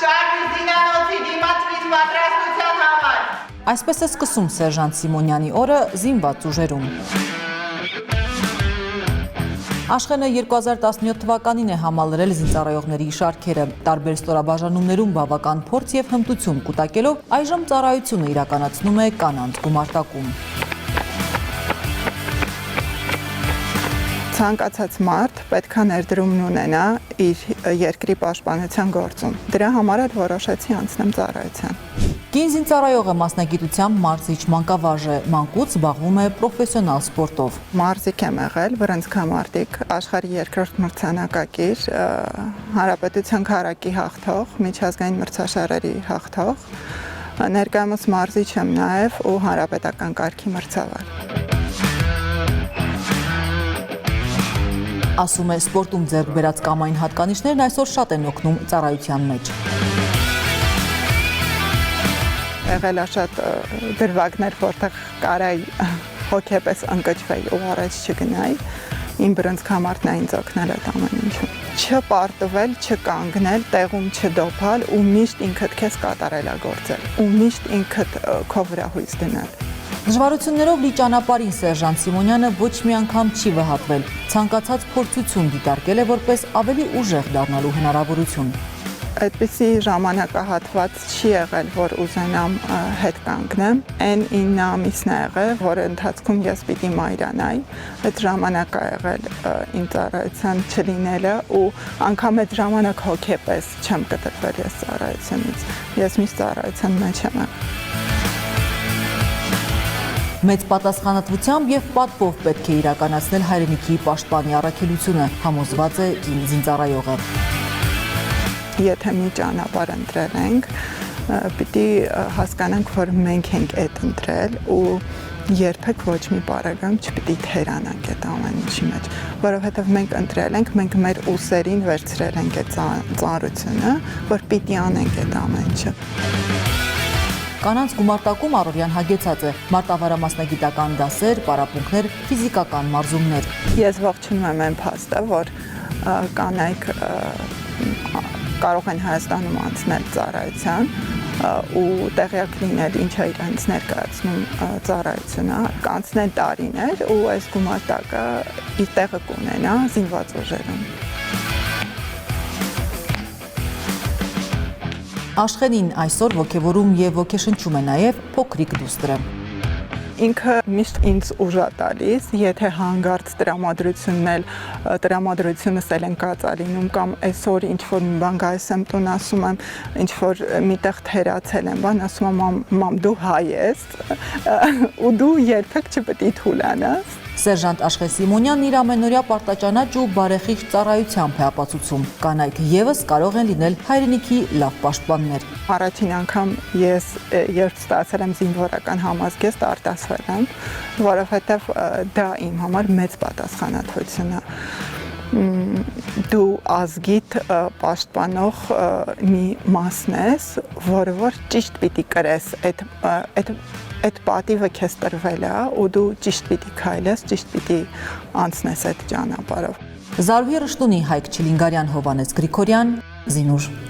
Շարժի զինանոցի դիմացվից պատրաստության համար։ Այսպես է սկսում սերժանտ Սիմոնյանի օրը զինված ուժերում։ Աշխենը 2017 թվականին է համալրել զինծառայողների շարքերը, տարբեր ստորաբաժանումներում բավական փորձ և հմտություն կուտակելով այժմ ծառայությունը իրականացնում է կանանց գումարտակում։ Ցանկացած մարդ պետք է ներդրումն ունենա իր երկրի պաշտպանության գործում։ Դրա համար էլ որոշեցի անցնեմ ծառայության։ Կին զինծառայողը մասնագիտությամբ մարզիչ մանկավարժ է, մանկուց զբաղվում է պրոֆեսիոնալ սպորտով։ Մարզիկ եմ եղել, բռնցքամարտիկ, աշխարհի երկրորդ մրցանակակիր, հանրապետության քառակի հաղթող, միջազգային մրցաշարերի հաղթող, ներկայումս մարզիչ եմ նաև ու հանրապետական կարգի մրցավար։ Ասում է, սպորտում ձեռք բերած կամային հատկանիշներն այսօր շատ են օգնում ծառայության մեջ։ Եղել է շատ դրվագներ, որտեղ կարայի հոգեպես ընկճվեի ու առաջ չգնայի, իմ բռնցքամարտն է ինձ օգնել այդ ամեն ինչում։ Չպարտվել, չկանգնել, տեղում չդոփալ ու միշտ ինքդ քեզ կատարելագործել ու միշտ ինքդ քո վրա հույս դնել։ Դժվարություններով լի ճանապարհին սերժանտ Սիմոնյանը ոչ մի անգամ չի վհատվել, ցանկացած փորձություն դիտարկել է որպես ավելի ուժեղ դառնալու հնարավորություն։ Այդպիսի ժամանակահատված չի եղել, որ ուզենամ հետ կանգնեմ։ Այն 9 ամիսն է եղել, որը ընթացքում ես պիտի մայրանայի։ Այդ ժամանակ է եղել իմ ծառայության չլինելը ու անգամ այդ ժամանակ հոգեպես չեմ կտրվել ես ծառայությունից։ Ես միշտ ծառայության մեջ եմ եղել։ Մեծ պատասխանատվությամբ և պատվով պետք է իրականացնել հայրենիքի պաշտպանի առաքելությունը, համոզված է կին զինծառայողը։ Եթե մի ճանապարհ ընտրել ենք, պիտի հասկանանք, որ մենք ենք այդ ընտրել ու երբեք ոչ մի պարագայում չպիտի թերանանք այդ ամեն ինչի մեջ, որովհետև մենք ընտրել ենք, մենք մեր ուսերին վերցրել ենք այդ ծանրությունը, որ պիտի անենք այդ ամեն ինչը։ Կանանց գումարտակում առօրյան հագեցած է մարտավարամասնագիտական դասեր, պարապմունքներ, ֆիզիկական մարզումներ։ Ես ողջունում եմ այն փաստը, որ կանայք կարող են Հայաստանում անցնել ծառայության ու տեղյակ լինել ինչ է իրենց ներկայացնում ծառայությունը, կանցնել տարիներ ու այս գումարտակը իր տեղը կունենա զինված ուժերում։ Աշխենին այսօր ոգևորում և ոգեշնչում է նաև փոքրիկ դուստրը։ Ինքը միշտ ինձ ուժ է տալիս, եթե հանգարց տրամադրությունս էլ են կածալինում կամ այսօր ինչ-որ մի բան գայս եմ տուն ասում եմ, ինչ-որ միտեղ թերացել եմ, բան ասում եմ, մամ դու հայ ես ու դու երբեք չպետք է թուլանաս։ Սերժանտ Աշխեն Սիմոնյանն իր ամենօրյա պարտաճանաչ ու բարեխիղճ ծառայությամբ է ապացուցում։ Կանայք ևս կարող են լինել հայրենիքի լավ պաշտպաններ։ Առաջին անգամ ես երբ ստացել եմ զինվորական համազգեստ արտասվել եմ, որովհետև դա իմ համար մեծ պատասխանատվություն է։ Դու ազգիդ պաշտպանող մի մասն ես, որը որ ճիշտ պիտի կրես այդ պատիվը քեզ տրվել է ու դու ճիշտ պիտի քայլես, ճիշտ պիտի անցնես այդ ճանապարհով։ Զարուհի Ռշտունի, Հայկ Չիլինգարյան, Հովհաննես Գրիգորյան, Զինուր։